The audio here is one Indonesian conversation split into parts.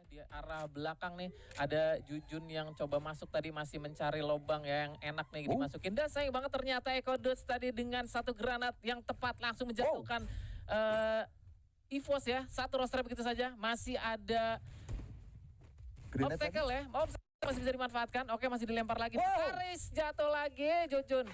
di arah belakang nih ada Jujun yang coba masuk tadi masih mencari lubang ya yang enak nih dimasukin. Dan sayang banget ternyata Eko Dutch tadi dengan satu granat yang tepat langsung menjatuhkan EVOS ya. Satu roster begitu saja. Masih ada obstacle ya. Obstacle masih bisa dimanfaatkan. Oke, masih dilempar lagi. Paris jatuh lagi Jujun.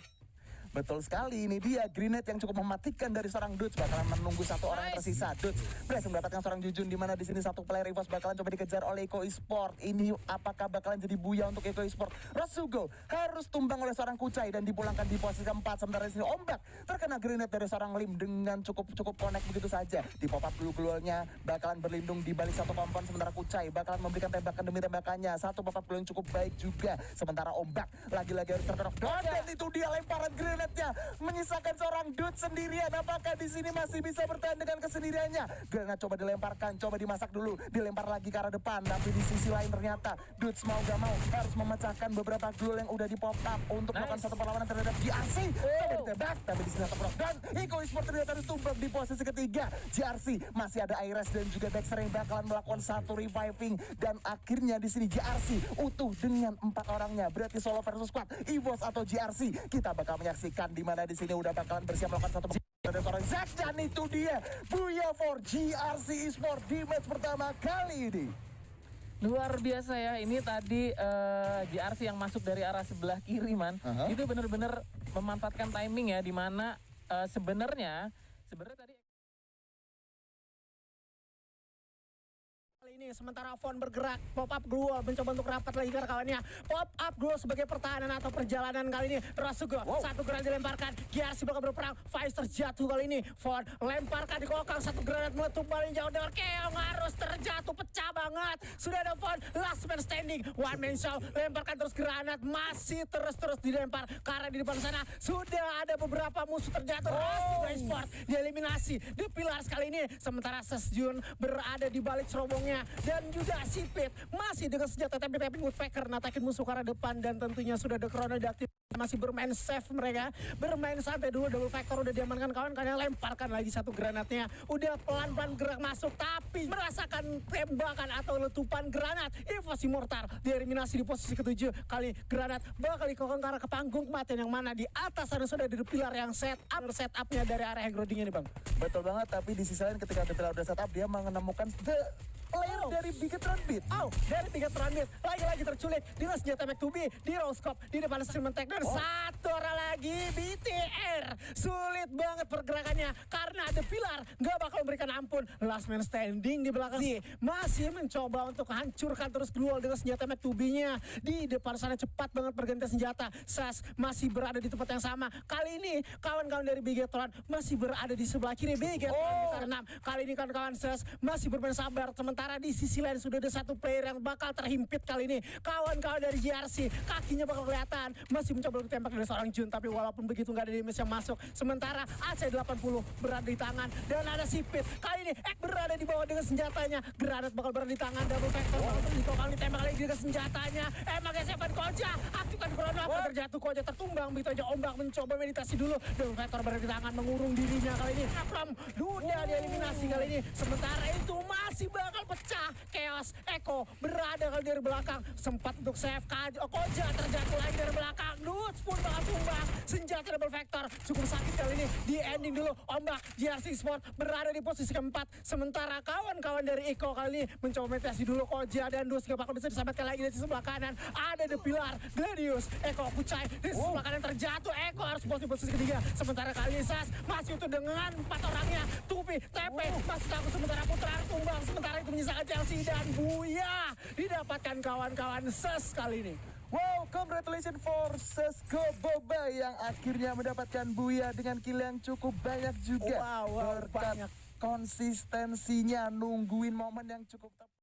Betul sekali, ini dia grenade yang cukup mematikan dari seorang Dutch. Bakalan menunggu satu orang yang tersisa. Dutch berhasil mendapatkan seorang Jujun, di mana di sini satu player EVOS bakalan coba dikejar oleh Eko Esport. Ini apakah bakalan jadi buya untuk Eko Esport? Rasugo harus tumbang oleh seorang Kucai dan dipulangkan di posisi keempat. Sementara di sini Ombak terkena grenade dari seorang Lim dengan cukup connect begitu saja. Di pop up glue-nya bakalan berlindung di balik satu kompon, sementara Kucai bakalan memberikan tembakan demi tembakannya. Satu pop up glue yang cukup baik juga. Sementara Ombak lagi-lagi harus terkenok. Dan itu dia lemparan grenade menyisakan seorang Dutch sendirian. Apakah di sini masih bisa bertahan dengan kesendiriannya? Granat coba dilemparkan, coba dimasak dulu, dilempar lagi ke arah depan. Tapi di sisi lain ternyata Dutch mau gak mau harus memecahkan beberapa glue yang udah di pop up untuk melakukan satu perlawanan terhadap GRC. Coba ditembak, tapi di sini terprok dan Eko Esport ternyata harus tumbang di posisi ketiga. GRC masih ada Iris dan juga Dexter yang bakalan melakukan satu reviving, dan akhirnya di sini GRC utuh dengan 4 orangnya. Berarti solo versus squad, EVOS atau GRC. Kita bakal menyaksikan di mana di sini udah bakalan bersiap melakukan satu ada seorang Zack, dan itu dia Buya for GRC Esport di match pertama kali ini. Luar biasa ya, ini tadi GRC yang masuk dari arah sebelah kiri man. Itu bener-bener memanfaatkan timing ya, di mana sebenarnya tadi ini sementara Von bergerak, pop up glue mencoba untuk rapat lagi ke kawannya. Pop up glue sebagai pertahanan atau perjalanan kali ini. Rasugo satu granat dilemparkan, GRC bakal berperang. Faiz terjatuh kali ini. Von lemparkan di kokang, satu granat meletup paling jauh dengan Keong, harus terjatuh, pecah banget. Sudah ada Von, last man standing, one man show, lemparkan terus granat, masih terus dilempar karena di depan sana sudah ada beberapa musuh terjatuh. Esport dieliminasi The Pillars kali ini. Sementara Sesjun berada di balik cerobongnya, dan juga Sipit masih dengan senjata tapping woodpecker natakin musuh ke arah depan, dan tentunya sudah ada Chrono diaktif, masih bermain safe mereka, bermain santai dulu. Double factor udah diamankan kawan, kalian lemparkan lagi satu granatnya, udah pelan-pelan gerak masuk, tapi merasakan tembakan atau letupan granat. EVOS Immortal dieliminasi di posisi ketujuh. Kali granat bakal dikokang ke arah ke panggung kematian, yang mana di atas sana sudah ada The Pillar yang setupnya dari area Hegroding ini bang. Betul banget, tapi di sisi lain ketika The Pillar udah setup, dia menemukan player dari Bigetron Beat. Dari Bigetron Beat lagi-lagi terculik dengan senjata Mac2B di Roscope di depan Simentek, dan satu orang lagi BTR. Sulit banget pergerakannya karena The Pillar nggak bakal memberikan ampun. Last man standing di belakang sih masih mencoba untuk hancurkan terus duel dengan senjata Mac2B-nya. Di depan sana cepat banget berganti senjata. Sas masih berada di tempat yang sama. Kali ini kawan-kawan dari Bigetron masih berada di sebelah kiri Bigetron. Kali ini kawan-kawan Sas masih bermain sabar, sementara di sisi lain sudah ada satu player yang bakal terhimpit kali ini. Kawan-kawan dari GRC, kakinya bakal kelihatan. Masih mencoba untuk tembak dari seorang Jun, tapi walaupun begitu nggak ada damage yang masuk. Sementara AC80 berada di tangan, dan ada Sipit. Kali ini Ek berada di bawah dengan senjatanya. Granat bakal berada di tangan, double factor bakal dikokang, ditembak lagi dengan senjatanya. Gesepan Koja, aktifkan Chrono, apa terjatuh, Koja tertumbang. Begitu aja Ombak mencoba meditasi dulu. Double factor berada di tangan, mengurung dirinya kali ini. Akram, dunia dieliminasi kali ini. Sementara itu masih bakal pecah. Chaos, Eko berada kali dari belakang, sempat untuk save. Koja terjatuh lagi dari belakang. Dutch pun bakal tumbang. Senjata double factor cukup sakit kali ini. Di ending dulu, Ombak GRC Sport berada di posisi keempat. Sementara kawan-kawan dari Eko kali ini mencoba meditasi dulu. Koja dan Dutch gak bakal bisa diselamatkan lagi. Dari sebelah kanan ada The Pillar, Gladius, Eko, Kucai. Di sebelah kanan terjatuh, Eko harus posisi ketiga. Sementara kali ini Sas masih utuh dengan 4 orangnya. Tupi, TP, masih takut. Sementara Putra tumbang. Sementara itu menyisakan Chelsea dan Buya didapatkan kawan-kawan Ses kali ini. Wow, congratulations for Sesko Boba yang akhirnya mendapatkan Buya dengan kill yang cukup banyak juga. Berkat konsistensinya nungguin momen yang cukup tepat.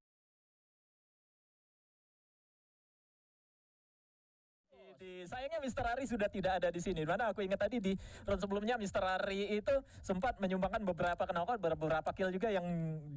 Sayangnya Mr. Ari sudah tidak ada di sini. Mana aku ingat tadi di round sebelumnya Mr. Ari itu sempat menyumbangkan beberapa knockout, beberapa kill juga yang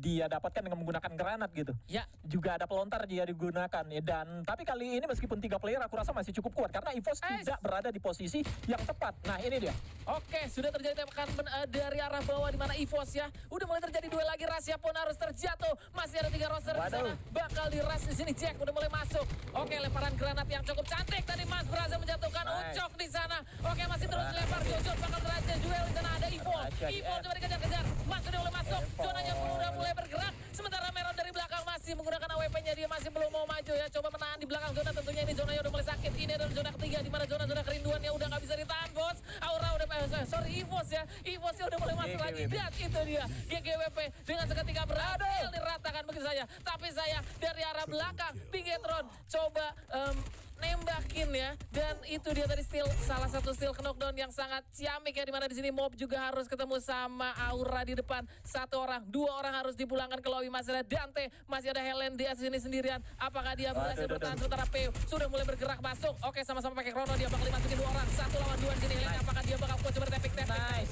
dia dapatkan dengan menggunakan granat gitu. Ya, juga ada pelontar dia digunakan ya. Dan tapi kali ini meskipun 3 player aku rasa masih cukup kuat karena EVOS tidak berada di posisi yang tepat. Nah, ini dia. Oke, sudah terjadi tembakan dari arah bawah di mana EVOS ya. Udah mulai terjadi duel lagi, Rasya pun harus terjatuh. Masih ada 3 roster di sana. Bakal diras di sini, Jack udah mulai masuk. Oke, lemparan granat yang cukup cantik tadi Mas berhasil menjatuhkan Ucok di sana. Oke, masih terus dilempar Jojo, bakal terjadi duel di sana ada EVOS. EVOS coba dikejar-kejar. Mas udah mulai masuk. Zonanya pun udah mulai bergerak. Sementara Meron dari belakang masih menggunakan AWP-nya, dia masih belum mau maju ya. Coba menahan di belakang zona, tentunya ini zonanya udah mulai sakit. Ini adalah zona ketiga di mana zona-zona kerinduannya udah nggak bisa ditahan, bos. Aura udah EVOS ya. EVOS udah mulai masuk lagi. Dan itu dia GGWP dengan seketika berhasil diratakan begitu saja. Tapi saya dari arah belakang Bigetron coba nembakin ya, dan itu dia tadi salah satu steal knockdown yang sangat ciamik ya, dimana di sini Mob juga harus ketemu sama Aura di depan. 1 orang, 2 orang harus dipulangkan ke lobby. Masih ada Dante, masih ada Helen di sini sendirian. Apakah dia berhasil bertahan? Sementara Peu sudah mulai bergerak masuk. Oke, sama-sama pakai Chrono, dia bakal dimasukin 2 orang. 1 lawan 2 di sini. Helen, apakah dia bakal kuat coba tepik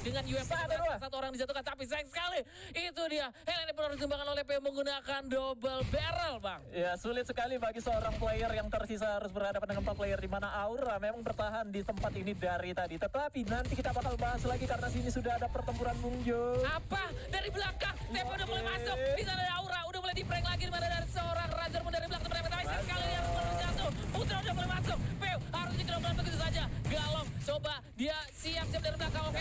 dengan UMP? 1 orang dijatuhkan, tapi sayang sekali. Itu dia, Helen pun harus dikembangkan oleh Peu menggunakan double barrel, Bang. Ya, sulit sekali bagi seorang player yang tersisa harus berhadapan dengan 4 player, di mana Aura memang bertahan di tempat ini dari tadi. Tetapi nanti kita bakal bahas lagi karena sini sudah ada pertempuran Bung Jo. Apa? Dari belakang, Tepo udah mulai masuk. Di sana ada Aura, udah mulai di-prank lagi, di mana dari seorang Razer pun dari belakang tapi sekali yang jatuh. Putra udah mulai masuk. Peu harus dikerobokan begitu saja. Galong coba dia siap-siap dari belakang. Oke,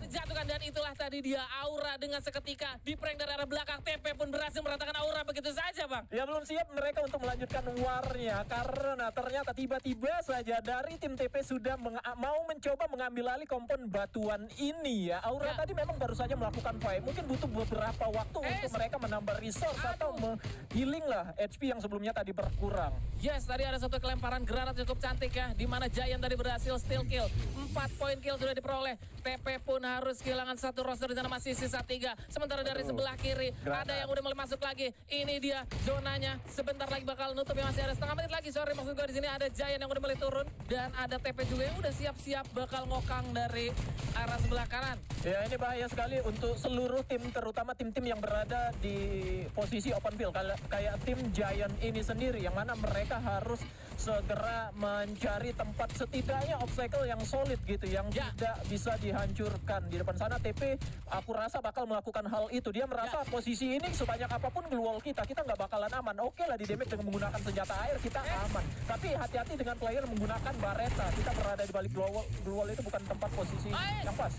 dijatuhkan, dan itulah tadi dia Aura dengan seketika di-prank dari arah belakang. TP pun berhasil meratakan Aura begitu saja, Bang. Ya, belum siap mereka untuk melanjutkan warnya karena ternyata tiba-tiba saja dari tim TP sudah mau mencoba mengambil alih kompon batuan ini ya. Aura tadi memang baru saja melakukan fight. Mungkin butuh beberapa waktu untuk mereka menambah resource atau healing lah HP yang sebelumnya tadi berkurang. Yes, tadi ada satu kelemparan granat cukup cantik ya, di mana Giant tadi berhasil steal kill. 4 poin kill sudah diperoleh. TP pun harus kehilangan 1 roster, di sana masih sisa 3. Sementara dari sebelah kiri ada yang udah mulai masuk lagi. Ini dia zonanya, sebentar lagi bakal nutup, yang masih ada setengah menit lagi. Sorry, maksud gue di sini ada Giant yang udah mulai turun, dan ada TP juga yang udah siap-siap bakal ngokang dari arah sebelah kanan. Ya, ini bahaya sekali untuk seluruh tim, terutama tim-tim yang berada di posisi open field kayak tim Giant ini sendiri, yang mana mereka harus segera mencari tempat setidaknya obstacle yang solid gitu, yang tidak bisa dihancurkan. Di depan sana TP aku rasa bakal melakukan hal itu. Dia merasa posisi ini sebanyak apapun glue wall kita nggak bakalan aman. Oke lah, di damage dengan menggunakan senjata air kita aman, tapi hati-hati dengan player menggunakan bareta. Kita berada di balik glue wall itu bukan tempat posisi yang pas.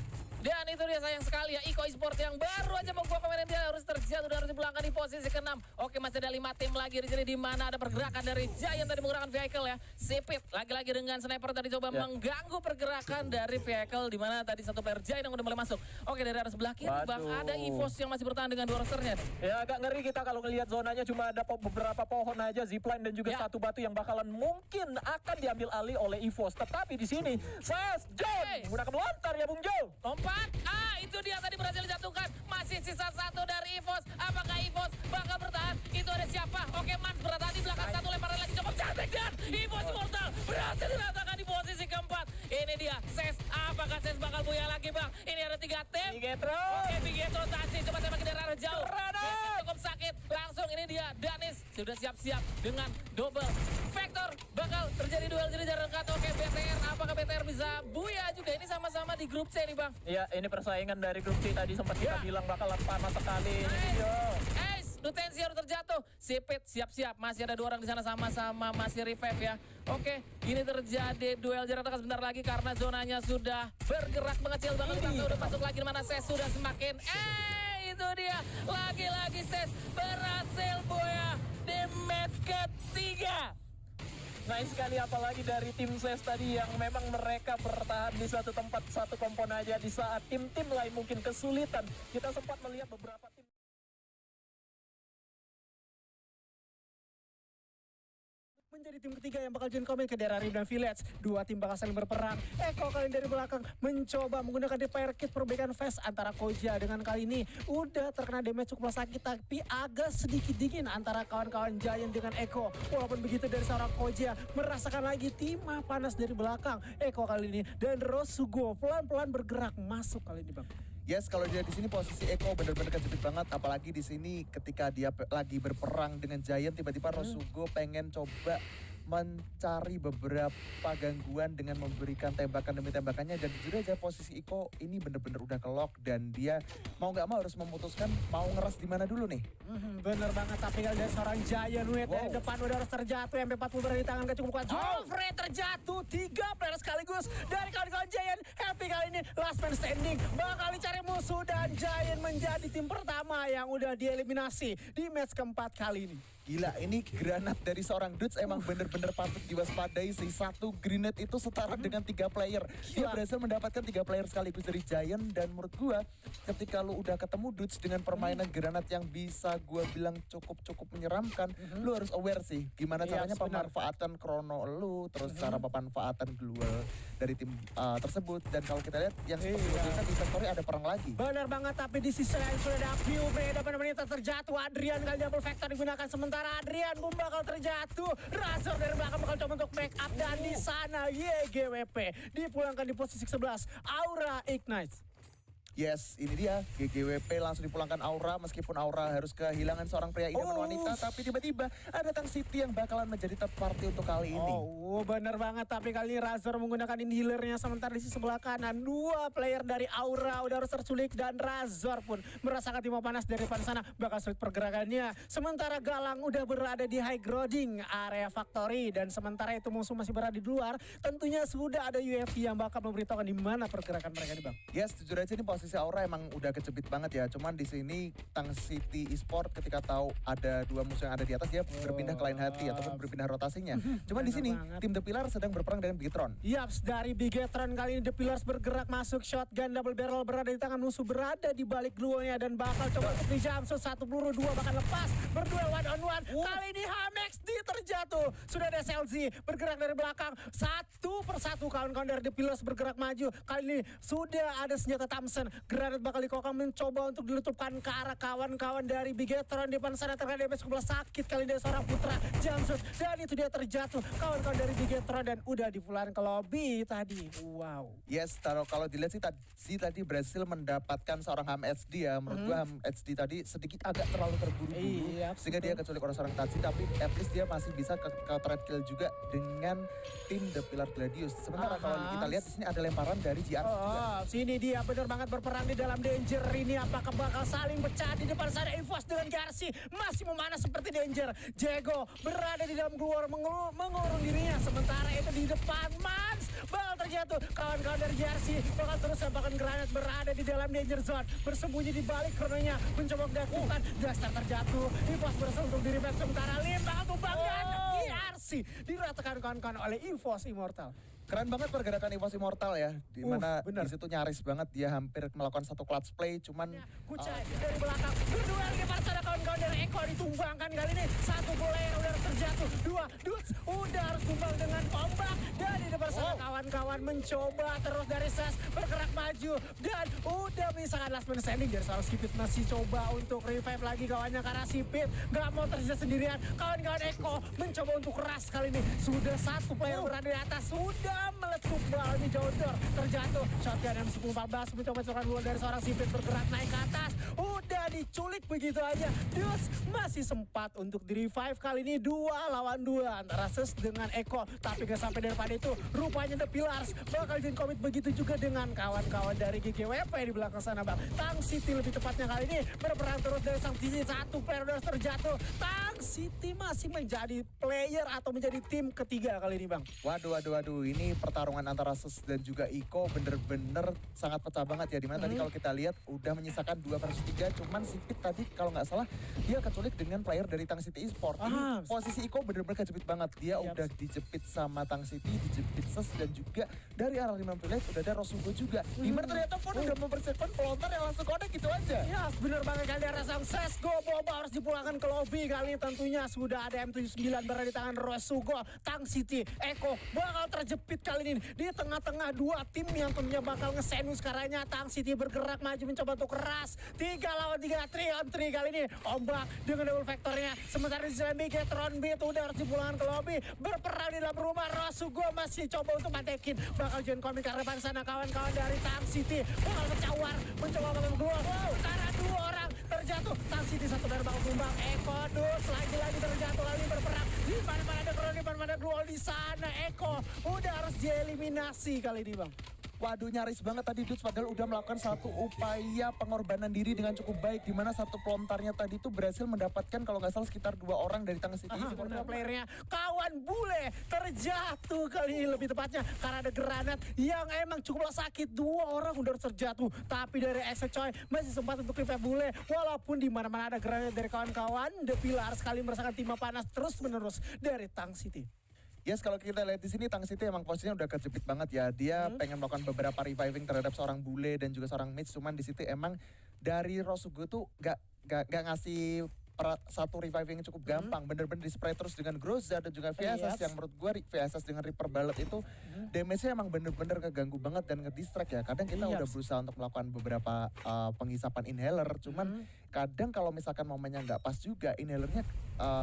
Dan itu dia, sayang sekali ya, Iko Esport yang baru aja membuat pemain dia harus terjatuh dan harus dipulangkan di posisi ke-6. Oke, masih ada 5 tim lagi di sini, di mana ada pergerakan dari Giant tadi menggunakan vehicle ya. Sipit lagi-lagi dengan sniper tadi coba mengganggu pergerakan dari vehicle, di mana tadi satu player Giant yang udah mulai masuk. Oke, dari arah sebelah kiri Bang, ada EVOS yang masih bertahan dengan 2 rosternya. Ya, agak ngeri kita kalau ngelihat zonanya cuma ada beberapa pohon aja, zipline dan juga satu batu yang bakalan mungkin akan diambil alih oleh EVOS. Tetapi di sini Ses John menggunakan lontar ya Bung Jo. Lompat. Itu dia tadi berhasil dijatuhkan. Masih sisa 1 dari EVOS. Apakah EVOS bakal bertahan? Itu ada siapa? Oke, Mans bertahan di belakang, 1 lemparan lagi cukup cantik, dan EVOS Immortal berhasil diratakan di posisi ke-4. Ini dia Ses. Apakah Ses bakal buya lagi, Bang? Ini ada 3 tim. Bigetron. Oke, Bigetron tasih coba tembakin dari arah jauh. Cukup sakit. Langsung ini dia Danis sudah siap-siap dengan double Vector. Bakal terjadi duel jadi jarak dekat. Oke, BTR. Apakah BTR bisa buya juga? Ini sama-sama di grup C nih, Bang. Ya, ini persaingan dari grup C tadi sempat kita bilang bakalan panas sekali. Lutensi harus terjatuh. Sipit siap-siap. Masih ada 2 orang di sana sama-sama masih revive ya. Oke, ini terjadi duel jarak dekat sebentar lagi karena zonanya sudah bergerak mengecil banget. Udah masuk lagi, di mana Ses sudah semakin itu dia. Lagi-lagi Ses berhasil boya di match ketiga. Nice sekali, apalagi dari tim Ses tadi yang memang mereka bertahan di satu tempat, satu kompon aja di saat tim-tim lain mungkin kesulitan. Kita sempat melihat beberapa tim menjadi tim ketiga yang bakal join komen ke daerah Rim dan Village. 2 tim bakal saling berperang. Eko kali dari belakang mencoba menggunakan DPR kit perbaikan face antara Koja dengan kali ini udah terkena damage cukup sakit, tapi agak sedikit dingin antara kawan-kawan Giant dengan Eko. Walaupun begitu dari seorang Koja merasakan lagi timah panas dari belakang Eko kali ini, dan Rosugo pelan-pelan bergerak masuk kali ini, Bang. Yes, kalau dia di sini posisi Eko benar-benar kejepit banget, apalagi di sini ketika dia lagi berperang dengan Giant, tiba-tiba Rosugo pengen coba mencari beberapa gangguan dengan memberikan tembakan demi tembakannya, dan jujur aja posisi Iko ini bener-bener udah kelok dan dia mau nggak mau harus memutuskan mau ngeras di mana dulu nih. Bener banget, tapi kali dari seorang Giant Wait dari depan udah harus terjatuh. MP40 berada di tangan kecukup kuat. Joffrey terjatuh, 3 player sekaligus dari kawan-kawan Giant. Happy kali ini last man standing bakal dicari musuh, dan Giant menjadi tim pertama yang udah dieliminasi di match keempat kali ini. Gila, ini granat dari seorang Dudes emang bener-bener patut diwaspadai sih. Satu grenade itu setara dengan 3 player. Dia berhasil mendapatkan 3 player sekaligus dari Giant, dan menurut gua ketika lu udah ketemu Dudes dengan permainan granat yang bisa gua bilang cukup menyeramkan, lu harus aware sih gimana caranya pemanfaatan krono lu, terus cara pemanfaatan duel dari tim tersebut. Dan kalau kita lihat yang seperti biasa di Factory ada perang lagi. Benar banget, tapi di sisi lain sudah ada Piu beda benar-benar terjatuh. Adrian kali double factor digunakan, sementara Adrian pun bakal terjatuh. Razor dari belakang bakal coba untuk backup, dan di sana YGWP dipulangkan di posisi 11. Aura Ignites. Yes, ini dia GGWP langsung dipulangkan Aura, meskipun Aura harus kehilangan seorang pria idaman wanita, tapi tiba-tiba ada Tang City yang bakalan menjadi third party untuk kali ini. Bener banget, tapi kali ini Razor menggunakan inhalernya, sementara di sisi sebelah kanan 2 player dari Aura udah harus terculik, dan Razor pun merasakan timah panas dari depan sana, bakal sulit pergerakannya. Sementara Galang udah berada di high grounding area Factory, dan sementara itu musuh masih berada di luar. Tentunya sudah ada UFV yang bakal memberitahukan di mana pergerakan mereka nih, Bang. Yes, jujur aja ini posisi Aura emang udah kejepit banget ya. Cuman di sini Tang City Esport ketika tahu ada 2 musuh yang ada di atas, dia berpindah ke lain hati ataupun berpindah rotasinya. Cuman di sini tim The Pillar sedang berperang dengan Bigetron. Yaps, dari Bigetron kali ini The Pillars bergerak masuk, shotgun double barrel berada di tangan musuh, berada di balik duonya, dan bakal coba untuk dijamsut. 1 peluru, 2 bahkan lepas, berduel one on one. Kali ini Hamex terjatuh. Sudah ada SLZ bergerak dari belakang, satu persatu kawan-kawan dari The Pillars bergerak maju. Kali ini sudah ada senjata Thompson. Granat bakal dikokang mencoba untuk diletupkan ke arah kawan-kawan dari Bigetron. Di depan sana terkena damage sebelah sakit kali ini dari seorang Putra Jamsut, dan itu dia terjatuh kawan-kawan dari Bigetron, dan udah dipulangkan ke lobby tadi. Wow. Yes, kalau dilihat sih tadi berhasil mendapatkan seorang Ham HD ya. Menurut gua Ham HD tadi sedikit agak terlalu terburu-buru, sehingga dia keculik oleh seorang Taji, tapi at least dia masih bisa ke threat kill juga dengan tim The Pillar Gladius. Sementara kalau kita lihat di sini ada lemparan dari JR juga. Sini dia benar banget berperang di dalam danger ini. Apakah bakal saling pecah di depan sana? Evos dengan Garci masih memanas seperti danger. Jago berada di dalam keluar mengurung dirinya, sementara itu di depan Mans bakal terjatuh. Kawan-kawan dari Garci bakal terus bahkan granat berada di dalam danger zone, bersembunyi di balik krononya, mencoba mendaktifkan. Dasar terjatuh. Evos berusaha untuk di revive, sementara Lim bakal tumbang, dan Garci diratakan kawan-kawan oleh Evos Immortal. Keren banget pergerakan EVOS Immortal ya, dimana di situ nyaris banget dia hampir melakukan satu clutch play, cuman Kucai dari belakang berduel di depan sana, kawan-kawan dari Eko ditumbangkan kali ini. 1 player udah harus terjatuh, 2 Dudes udah harus tumbang dengan ombak, dan di depan sana kawan-kawan mencoba terus dari Sas bergerak maju, dan udah misalkan last man standing dari seorang Sipit masih coba untuk revive lagi kawannya, karena Sipit gak mau tersisa sendirian. Kawan-kawan Eko mencoba untuk keras kali ini, sudah 1 player berada di atas, sudah meletup bal ini jauh terjatuh. Shotgun M1014 mencoba serangan bola dari seorang Sipit bergerak naik ke atas, udah diculik begitu aja. Dudes masih sempat untuk di revive kali ini, 2 lawan 2 antara Ses dengan Eko, tapi gak sampai daripada itu. Rupanya The Pillars bakal join komit, begitu juga dengan kawan-kawan dari GGWP di belakang sana, Bang. Tang City lebih tepatnya kali ini berperang terus dari sang City. 1 player udah terjatuh. Tang City masih menjadi player atau menjadi tim ketiga kali ini, Bang. Waduh, ini pertarungan antara Ses dan juga Iko bener-bener sangat pecah banget ya. Dimana tadi kalau kita lihat udah menyisakan 2 versus 3, cuman Sipit tadi kalau nggak salah dia keculik dengan player dari Tang City Esport. Ini posisi Iko bener-bener kejepit banget. Dia udah dijepit sama Tang City, dijepit Ses, dan juga dari arah 5 village udah ada Rosugo juga. Dimana ternyata Fon udah mempersiapkan pelontar yang langsung connect gitu aja. Ya bener banget, kali ada sang Sesko Boba harus dipulangkan ke lobby. Kali ini tentunya sudah ada M79 berada di tangan Rosugo. Tang City, Eko bakal terjepit kali ini di tengah-tengah 2 tim yang tentunya bakal ngesenus karanya. Tang City bergerak maju mencoba untuk keras, 3 lawan 3, 3 on 3 kali ini. Ombak dengan double factornya, sementara di sisi Bigetron Beat udah harus dipulangkan ke lobby. Berperang di dalam rumah, Rosugo masih coba untuk mantekin, bakal join komik ke depan sana. Kawan-kawan dari Tang City bakal mencawar, mencoba untuk keluar, karena 2 orang terjatuh terjatuh. Tang City satu dari bakal tumbang. Eko Dus lagi-lagi terjatuh kali berperang. Di mana-mana ada Crown, di mana-mana ada Gluol di sana. Eko udah harus dieliminasi kali ini bang. Waduh, nyaris banget tadi Dudes, padahal udah melakukan satu upaya pengorbanan diri dengan cukup baik, di mana satu pelontarnya tadi itu berhasil mendapatkan kalau nggak salah sekitar 2 orang dari Tang City. Sebenarnya playernya kawan bule terjatuh kali ini, lebih tepatnya karena ada granat yang emang cukup sakit. 2 orang udah terjatuh, tapi dari Exocoy masih sempat untuk revive bule walaupun di mana-mana ada granat dari kawan-kawan. The Pillar sekali merasakan timah panas terus menerus dari Tang City. Yes, kalau kita lihat di sini Tang City emang posisinya udah kejepit banget ya. Dia pengen melakukan beberapa reviving terhadap seorang bule dan juga seorang mage, cuman di situ emang dari Rosugo tuh gak ngasih satu reviving yang cukup gampang. Bener-bener di-spray terus dengan Groza dan juga VSS yang menurut gue VSS dengan Reaper Ballad itu damage-nya emang bener-bener keganggu banget dan nge-distract ya. Kadang kita udah berusaha untuk melakukan beberapa penghisapan inhaler, cuman kadang kalau misalkan momennya nggak pas juga, inhalernya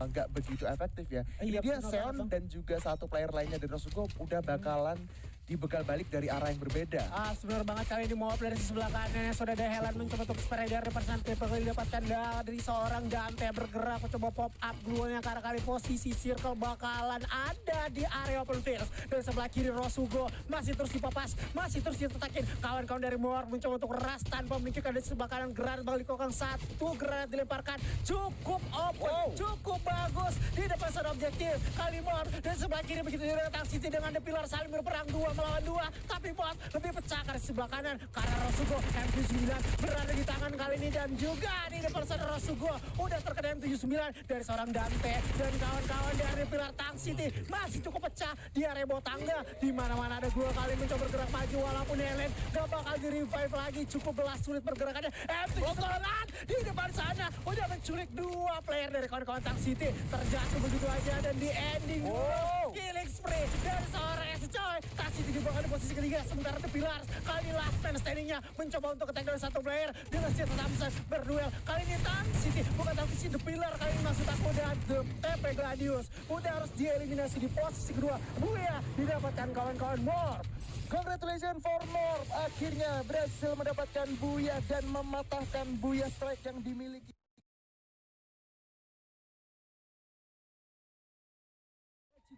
nggak begitu efektif ya. Ini dia Seon dan juga satu player lainnya dari Rosugo udah bakalan dibegal balik dari arah yang berbeda. Sebenarnya banget kali ini mau dari sebelah kanan sudah ada Helen mencoba untuk spray dari representatif didapatkan dari seorang Dante bergerak mencoba pop up dulunya karena kali posisi circle bakalan ada di area open field. Dari sebelah kiri Rosugo masih terus dipapas, masih terus ditetakin. Kawan-kawan dari Moar mencoba untuk ras tanpa memikirkan dari sebelah kanan granat balik kokang satu granat dilemparkan cukup open, cukup bagus di depan zona objektif. Kali Moar dari sebelah kiri begitu juga Tang City dengan The Pillar saling berperang 2 melawan 2, tapi Bot lebih pecah dari sebelah kanan karena Rosugo M79 berada di tangan kali ini dan juga di depan sana Rosugo udah terkena M79 dari seorang Dante dan kawan-kawan dari Pilar. Tang City masih cukup pecah di area bawah tangga, di mana-mana ada 2 kali mencoba bergerak maju walaupun Helen gak bakal di revive lagi, cukup belas sulit pergerakannya. M79 di depan sana udah menculik 2 player dari kawan-kawan Tang City, terjatuh begitu aja dan di ending killing spree dari seorang Exocoy. Tang City dibawa di posisi ketiga, sementara The Pillars kali ini last man standingnya mencoba untuk attack dari satu player dengan senjata Thompson berduel. Kali ini Tang City, bukan Tang City, The Pillar kali ini maksud aku udah The TP Gladius udah harus dieliminasi di posisi kedua. Buya didapatkan kawan-kawan Morph. Congratulations for Morph, akhirnya berhasil mendapatkan Buya dan mematahkan Buya strike yang dimiliki.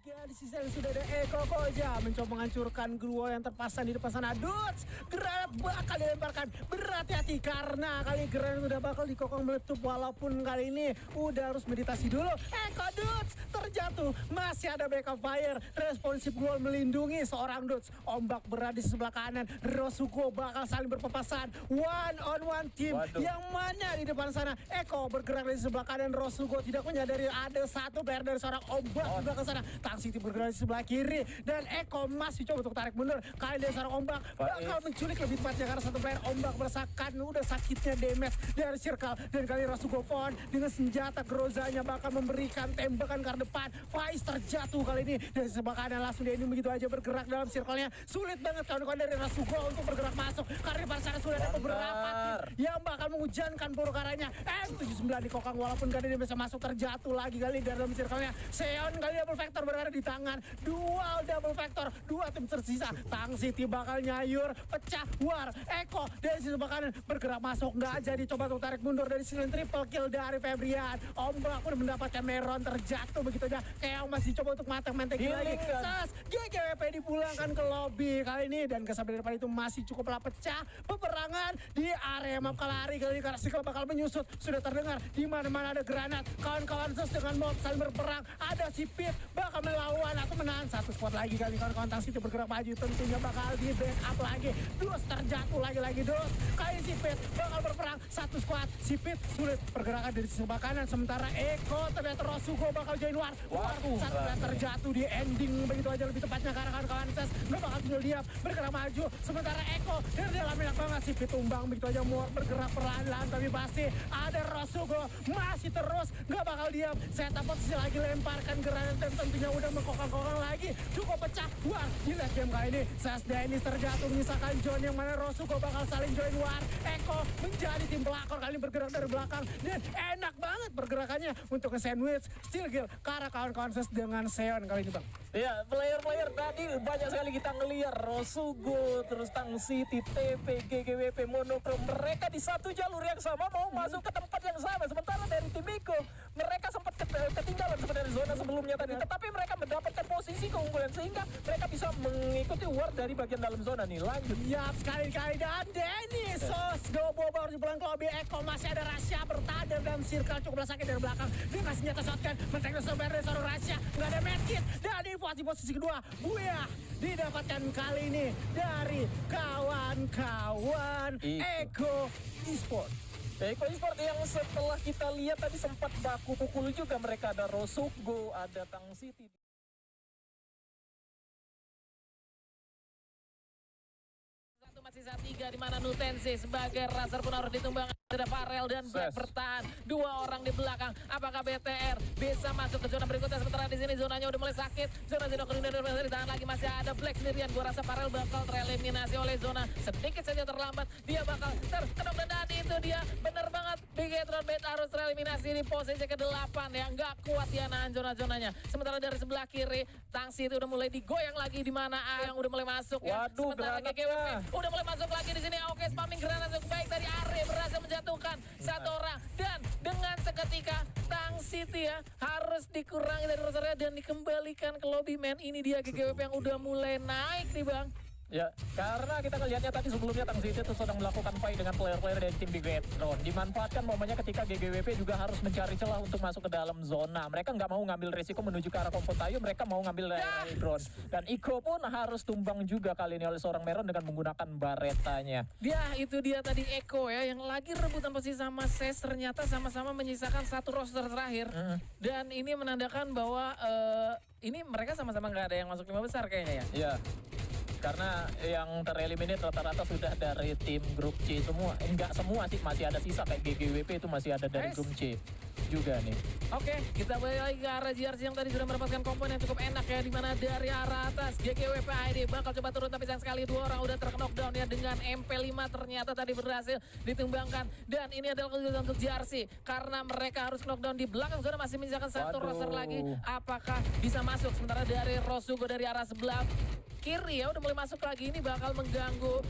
Juga di sisi yang sudah ada Eko Koja mencoba menghancurkan Gluol yang terpasang di depan sana. Dudes, granat bakal dilemparkan. Berhati-hati karena kali granat udah bakal dikokong meletup walaupun kali ini udah harus meditasi dulu. Eko Dudes terjatuh, masih ada backup fire. Responsif Gluol melindungi seorang Dudes. Ombak berada di sebelah kanan. Rosugo bakal saling berpapasan. One on one team. Yang mana di depan sana Eko bergerak dari sebelah kanan. Rosugo tidak menyadari ada satu player dari seorang ombak di belakang sana. Tang City bergerak di sebelah kiri dan Eko masih coba untuk tarik mundur. Kali dia seorang ombak bakal menculik lebih tepatnya karena satu player ombak merasakan udah sakitnya damage dari circle dan kali Rosugo Fon dengan senjata Grozanya bakal memberikan tembakan ke depan. Faiz terjatuh kali ini dari sebelah kanan langsung dia ini begitu aja bergerak dalam circle-nya. Sulit banget kawan-kawan dari Rosugo untuk bergerak masuk karena di sana sudah ada beberapa tim yang bakal mengujankan buruk arahnya. M79 di kokang walaupun gak ada yang bisa masuk, terjatuh lagi kali dari dalam circle-nya. Seon kali double factor berada di tangan, dual double factor, 2 tim tersisa. Tang City bakal nyayur, pecah, war. Eko dari sisi sebelah kanan bergerak masuk, nggak jadi coba untuk tarik mundur dari sisi triple kill dari Febrian. Ombak pun mendapatkan Meron, terjatuh begitu aja. Keong masih coba untuk matang-mantengin lagi. Sas, GGWP dipulangkan ke lobby kali ini dan kesampai depan itu masih cukuplah pecah. Peperangan di area map Kalari kali ini karena Sikl bakal menyusut. Sudah terdengar di mana-mana ada granat. Kawan-kawan Sus dengan Mob saling berperang. Ada si Pit bakal melawan atau menahan satu squad lagi kali kawan-kawan Tang City bergerak maju, tentunya bakal di backup lagi. Dus terjatuh lagi Dus. Kali si Pit bakal berperang satu squad. Si Pit sulit pergerakan dari sebelah kanan, sementara Eko ternyata Rosugo bakal join war. Satu dan terjatuh di ending begitu aja lebih tepatnya karena kawan-kawan Ses nggak bakal tinggal diam bergerak maju, sementara Eko dari dalam enak banget si Pit tumbang begitu aja. Muar bergerak perlahan-lahan tapi pasti ada Rosugo masih terus nggak bakal diam. Setup posisi lagi lemparkan granat dan tentunya udah mengkokang-kokang lagi, cukup pecah. War di late game kali ini Sas Dennis terjatuh menyisakan John yang mana Rosugo bakal saling join war. Eko menjadi tim pelakor kali ini bergerak dari belakang dan enak banget pergerakannya untuk nge-sandwich Steel Gill karena kawan-kawan Sas dengan Seon kali ini bang. Ya, player-player tadi banyak sekali kita ngeliat Rosugo, terus Tang City, TP, GGWP, Monochrome, mereka di satu jalur yang sama mau masuk ke tempat yang sama. Sementara dari tim Iko, mereka sempat ketinggalan sebenarnya zona sebelumnya tadi. Tetapi mereka mendapatkan posisi keunggulan sehingga mereka bisa mengikuti war dari bagian dalam zona nih. Lanjut. Yap, sekali-kali dan Dennis Sos Gobo baru pulang ke lobby. Eko masih ada Rasya bertahan dalam circle cukup sakit dari belakang. Dia kasih senjata shotgun, menteng sober dari seorang Rasya. Nggak ada medkit dan info di posisi kedua. Buya didapatkan kali ini dari kawan-kawan Eko Esport. Eko Esport yang setelah kita lihat tadi sempat baku pukul juga, mereka ada Rosugo, ada Tang City. Sisa 3 di mana Nutensi sebagai raser pun harus ditumbang. Ada Farel dan Black bertahan. 2 orang di belakang. Apakah BTR bisa masuk ke zona berikutnya? Sementara di sini zonanya udah mulai sakit. Zona Zino Kuning dan ditahan lagi, masih ada Black sendirian. Gua rasa Farel bakal tereliminasi oleh zona. Sedikit saja terlambat. Dia bakal terkenok dan itu dia. Bener banget. Bigetron Bet harus tereliminasi di posisi ke-8 ya. Nggak kuat dia nahan zona-zonanya. Sementara dari sebelah kiri Tangsi itu udah mulai digoyang lagi di mana A yang udah mulai masuk ya. Waduh, Sementara GGWP udah mulai masuk lagi di sini. Oke, spamming granat yang baik dari Are berhasil menjatuhkan satu orang dan dengan seketika Tang City ya harus dikurangi dari rosternya dan dikembalikan ke lobby man. Ini dia GGWP yang udah mulai naik nih Bang. Ya, karena kita ngelihatnya tadi sebelumnya Tang City itu sedang melakukan fight dengan player-player dari tim Bigetron. Dimanfaatkan momennya ketika GGWP juga harus mencari celah untuk masuk ke dalam zona. Mereka nggak mau ngambil resiko menuju ke arah Kompotayo, mereka mau ngambil dari drone. Dan Iko pun harus tumbang juga kali ini oleh seorang Meron dengan menggunakan baretanya. Ya, itu dia tadi Eko ya yang lagi rebutan posisi sama Ses, ternyata sama-sama menyisakan satu roster terakhir. Dan ini menandakan bahwa ini mereka sama-sama nggak ada yang masuk 5 besar kayaknya ya. Ya. Karena yang tereliminir rata-rata sudah dari tim grup C semua. Enggak semua sih, masih ada sisa kayak GGWP itu masih ada dari grup C juga nih. Oke, kita balik lagi ke arah JRC yang tadi sudah mendapatkan komponen yang cukup enak ya. Dimana dari arah atas GGWP ID bakal coba turun tapi sayang sekali 2 orang udah terknockdown ya dengan MP5 ternyata tadi berhasil ditumbangkan. Dan ini adalah kesulitan untuk JRC karena mereka harus knockdown di belakang zona, masih menyisakan satu roster lagi. Apakah bisa masuk? Sementara dari Rosugo dari arah sebelah kiri ya udah mulai masuk lagi, ini bakal mengganggu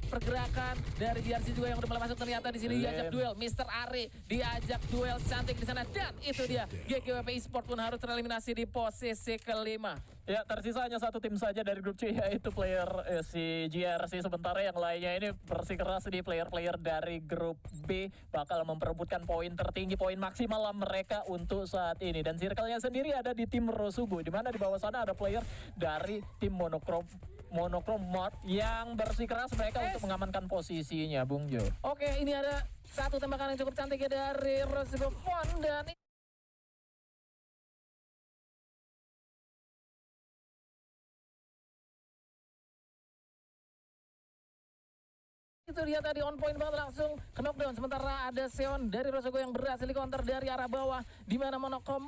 pergerakan dari JRC juga yang udah mulai masuk. Ternyata di sini diajak duel Mr. Ari, diajak duel cantik di sana dan itu dia GGWP Esport pun harus tereliminasi di posisi kelima. Ya, tersisa hanya satu tim saja dari grup C, yaitu player si JRC. Sementara yang lainnya ini bersikeras di player-player dari grup B bakal memperebutkan poin tertinggi, poin maksimal mereka untuk saat ini. Dan circle-nya sendiri ada di tim Rosugo, di mana di bawah sana ada player dari tim Monochrome Mod yang bersikeras mereka untuk mengamankan posisinya, Bung Jo. Oke, ini ada satu tembakan yang cukup cantik ya dari Rosugo Fon dan itu dia tadi on point banget langsung ke knockdown. Sementara ada Seon dari Rosugo yang berhasil di counter dari arah bawah di mana Monochrome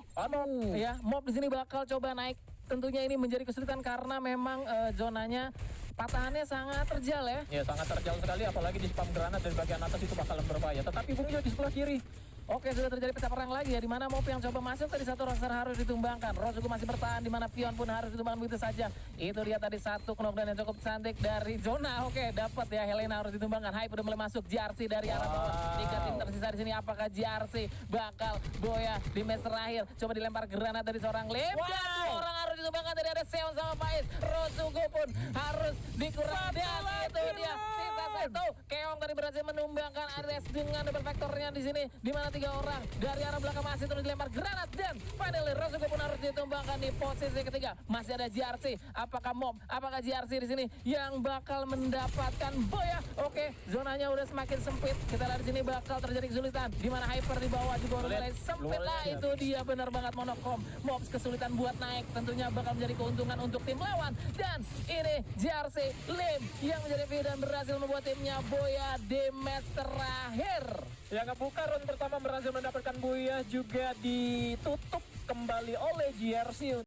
ya Mob di sini bakal coba naik. Tentunya ini menjadi kesulitan karena memang zonanya patahannya sangat terjal ya. Ya, sangat terjal sekali, apalagi di spam granat dari bagian atas itu bakalan berbahaya. Tetapi Bung Jo di sebelah kiri. Oke, sudah terjadi pecah perang lagi ya, di mana Mob yang coba masuk tadi satu roster harus ditumbangkan. Rosugo masih bertahan, di mana Pion pun harus ditumbangkan begitu saja. Itu dia tadi satu knockdown yang cukup cantik dari zona. Oke, dapat ya, Helena harus ditumbangkan. Hype udah mulai masuk, JRC dari arah bawah. 3 tim tersisa di sini. Apakah JRC bakal goyah di match terakhir? Coba dilempar granat dari seorang Lem. Dan orang harus ditumbangkan dari ada Seon sama Faiz. Rosugo pun harus dikurangi. Dan itu dia sisa satu. Keong tadi berhasil menumbangkan Ares dengan double faktornya di sini, di mana 3 orang dari arah belakang masih terus dilempar granat dan finally Rosugo pun harus ditumbangkan di posisi ketiga. Masih ada JRC. Apakah Mob? Apakah JRC di sini yang bakal mendapatkan boya? Oke, zonanya udah semakin sempit. Kita lihat di sini bakal terjadi kesulitan. Di mana Hyper di bawah juga udah mulai sempit lah. Itu dia benar banget Monochrome. Mob kesulitan buat naik. Tentunya bakal menjadi keuntungan untuk tim lawan. Dan ini JRC Lim yang menjadi V dan berhasil membuat timnya boya di match terakhir. Yang ngebuka round pertama berhasil mendapatkan buya juga ditutup kembali oleh JRC.